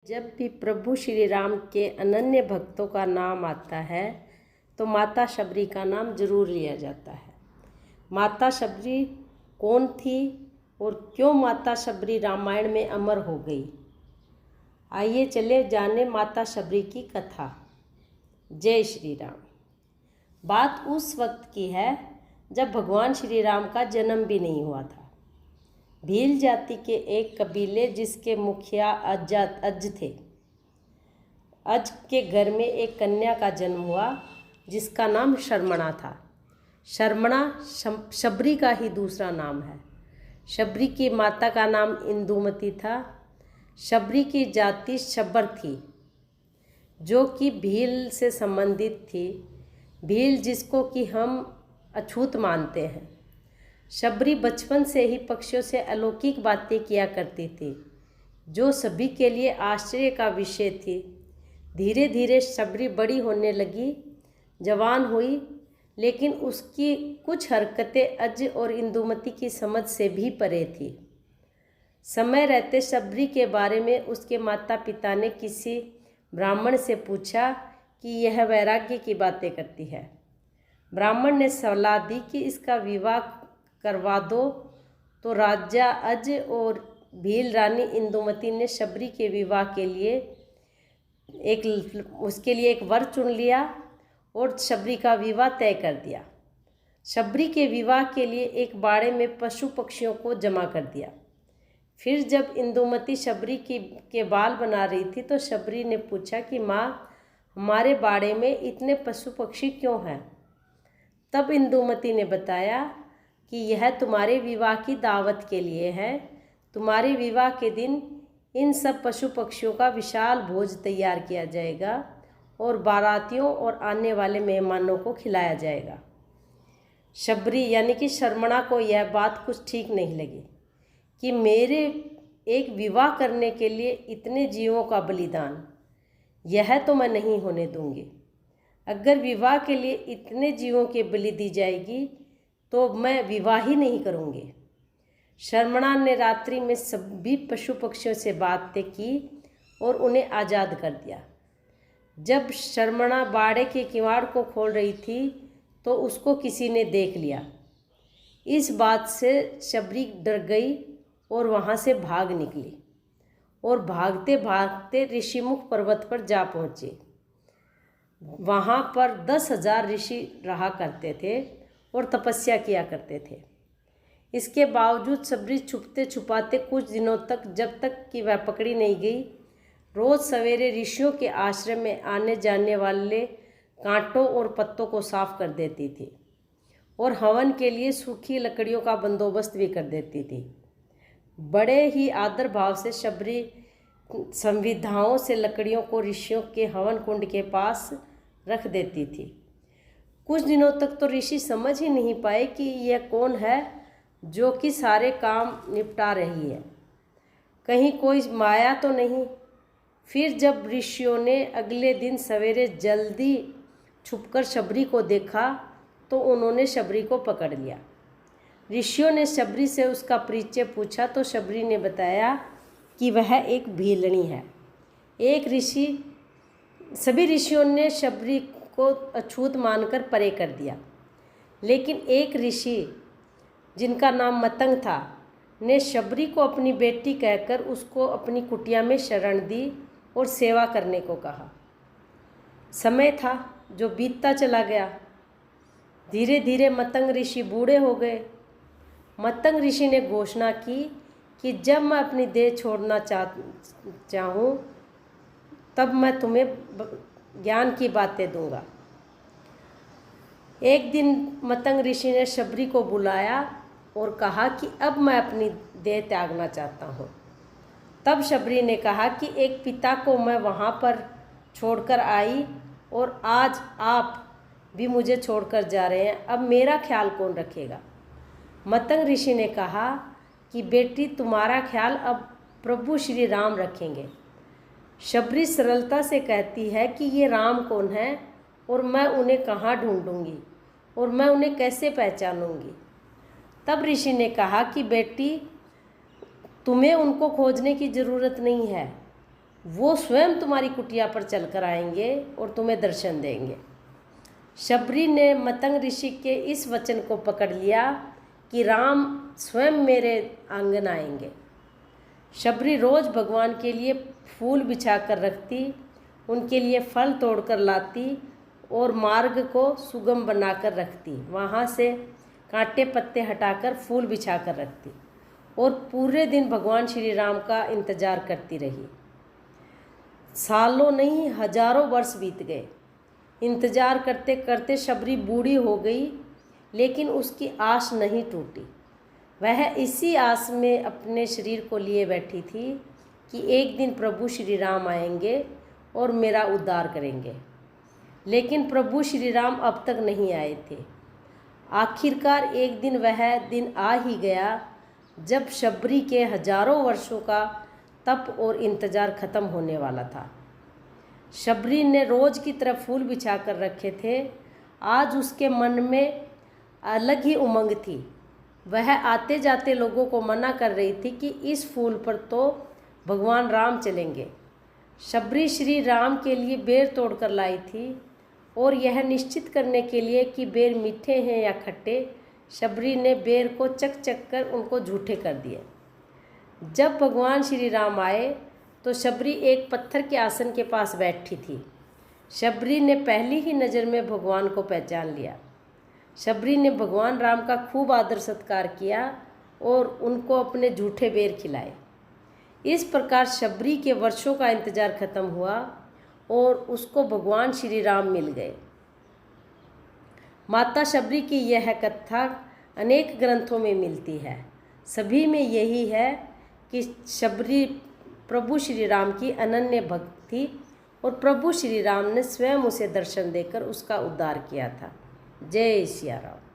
जब भी प्रभु श्री राम के अनन्य भक्तों का नाम आता है तो माता शबरी का नाम जरूर लिया जाता है। माता शबरी कौन थी और क्यों माता शबरी रामायण में अमर हो गई? आइए चले जाने माता शबरी की कथा। जय श्री राम। बात उस वक्त की है जब भगवान श्री राम का जन्म भी नहीं हुआ था। भील जाति के एक कबीले जिसके मुखिया अज थे। अज के घर में एक कन्या का जन्म हुआ जिसका नाम शर्मणा था। शर्मणा शबरी का ही दूसरा नाम है। शबरी की माता का नाम इंदुमती था। शबरी की जाति शब्बर थी जो कि भील से संबंधित थी। भील जिसको कि हम अछूत मानते हैं। शबरी बचपन से ही पक्षियों से अलौकिक बातें किया करती थी जो सभी के लिए आश्चर्य का विषय थी। धीरे धीरे शबरी बड़ी होने लगी, जवान हुई, लेकिन उसकी कुछ हरकतें अज और इंदुमती की समझ से भी परे थी। समय रहते शबरी के बारे में उसके माता पिता ने किसी ब्राह्मण से पूछा कि यह वैराग्य की बातें करती है। ब्राह्मण ने सलाह दी कि इसका विवाह करवा दो। तो राजा अज और भील रानी इंदुमती ने शबरी के विवाह के लिए एक वर चुन लिया और शबरी का विवाह तय कर दिया। शबरी के विवाह के लिए एक बाड़े में पशु पक्षियों को जमा कर दिया। फिर जब इंदुमती शबरी के बाल बना रही थी तो शबरी ने पूछा कि माँ, हमारे बाड़े में इतने पशु पक्षी क्यों हैं? तब इंदुमती ने बताया कि यह तुम्हारे विवाह की दावत के लिए है। तुम्हारे विवाह के दिन इन सब पशु पक्षियों का विशाल भोज तैयार किया जाएगा और बारातियों और आने वाले मेहमानों को खिलाया जाएगा। शबरी यानी कि शर्मणा को यह बात कुछ ठीक नहीं लगी कि मेरे एक विवाह करने के लिए इतने जीवों का बलिदान, यह तो मैं नहीं होने दूंगी। अगर विवाह के लिए इतने जीवों की बलि दी जाएगी तो मैं विवाह ही नहीं करूँगी। शर्मणा ने रात्रि में सभी पशु पक्षियों से बातें की और उन्हें आज़ाद कर दिया। जब शर्मणा बाड़े के किवाड़ को खोल रही थी तो उसको किसी ने देख लिया। इस बात से शबरी डर गई और वहाँ से भाग निकली और भागते भागते ऋषिमुख पर्वत पर जा पहुँची। वहाँ पर 10,000 ऋषि रहा करते थे और तपस्या किया करते थे। इसके बावजूद शबरी छुपते छुपाते कुछ दिनों तक, जब तक कि वह पकड़ी नहीं गई, रोज़ सवेरे ऋषियों के आश्रम में आने जाने वाले कांटों और पत्तों को साफ कर देती थी और हवन के लिए सूखी लकड़ियों का बंदोबस्त भी कर देती थी। बड़े ही आदर भाव से शबरी संविधाओं से लकड़ियों को ऋषियों के हवन कुंड के पास रख देती थी। कुछ दिनों तक तो ऋषि समझ ही नहीं पाए कि यह कौन है जो कि सारे काम निपटा रही है, कहीं कोई माया तो नहीं। फिर जब ऋषियों ने अगले दिन सवेरे जल्दी छुपकर शबरी को देखा तो उन्होंने शबरी को पकड़ लिया। ऋषियों ने शबरी से उसका परिचय पूछा तो शबरी ने बताया कि वह एक भीलनी है। सभी ऋषियों ने शबरी को अछूत मानकर परे कर दिया, लेकिन एक ऋषि जिनका नाम मतंग था ने शबरी को अपनी बेटी कहकर उसको अपनी कुटिया में शरण दी और सेवा करने को कहा। समय था जो बीतता चला गया। धीरे धीरे मतंग ऋषि बूढ़े हो गए। मतंग ऋषि ने घोषणा की कि जब मैं अपनी देह छोड़ना चाहूँ तब मैं तुम्हें ज्ञान की बातें दूंगा। एक दिन मतंग ऋषि ने शबरी को बुलाया और कहा कि अब मैं अपनी देह त्यागना चाहता हूँ। तब शबरी ने कहा कि एक पिता को मैं वहाँ पर छोड़कर आई और आज आप भी मुझे छोड़कर जा रहे हैं, अब मेरा ख्याल कौन रखेगा? मतंग ऋषि ने कहा कि बेटी, तुम्हारा ख्याल अब प्रभु श्री राम रखेंगे। शबरी सरलता से कहती है कि ये राम कौन है और मैं उन्हें कहाँ ढूंढूंगी और मैं उन्हें कैसे पहचानूंगी? तब ऋषि ने कहा कि बेटी, तुम्हें उनको खोजने की ज़रूरत नहीं है। वो स्वयं तुम्हारी कुटिया पर चलकर आएंगे और तुम्हें दर्शन देंगे। शबरी ने मतंग ऋषि के इस वचन को पकड़ लिया कि राम स्वयं मेरे आंगन आएंगे। शबरी रोज़ भगवान के लिए फूल बिछा कर रखती, उनके लिए फल तोड़कर लाती और मार्ग को सुगम बनाकर रखती, वहाँ से कांटे पत्ते हटाकर फूल बिछा कर रखती और पूरे दिन भगवान श्री राम का इंतज़ार करती रही। सालों नहीं हजारों वर्ष बीत गए। इंतज़ार करते करते शबरी बूढ़ी हो गई, लेकिन उसकी आस नहीं टूटी। वह इसी आस में अपने शरीर को लिए बैठी थी कि एक दिन प्रभु श्री राम आएंगे और मेरा उद्धार करेंगे। लेकिन प्रभु श्री राम अब तक नहीं आए थे। आखिरकार एक दिन वह दिन आ ही गया जब शबरी के हजारों वर्षों का तप और इंतज़ार खत्म होने वाला था। शबरी ने रोज़ की तरह फूल बिछा कर रखे थे। आज उसके मन में अलग ही उमंग थी। वह आते जाते लोगों को मना कर रही थी कि इस फूल पर तो भगवान राम चलेंगे। शबरी श्री राम के लिए बेर तोड़कर लाई थी और यह निश्चित करने के लिए कि बेर मीठे हैं या खट्टे, शबरी ने बेर को चक चक कर उनको झूठे कर दिए। जब भगवान श्री राम आए तो शबरी एक पत्थर के आसन के पास बैठी थी। शबरी ने पहली ही नज़र में भगवान को पहचान लिया। शबरी ने भगवान राम का खूब आदर सत्कार किया और उनको अपने झूठे बेर खिलाए। इस प्रकार शबरी के वर्षों का इंतज़ार खत्म हुआ और उसको भगवान श्री राम मिल गए। माता शबरी की यह कथा अनेक ग्रंथों में मिलती है। सभी में यही है कि शबरी प्रभु श्री राम की अनन्य भक्त थी और प्रभु श्री राम ने स्वयं उसे दर्शन देकर उसका उद्धार किया था। जय सिया राम।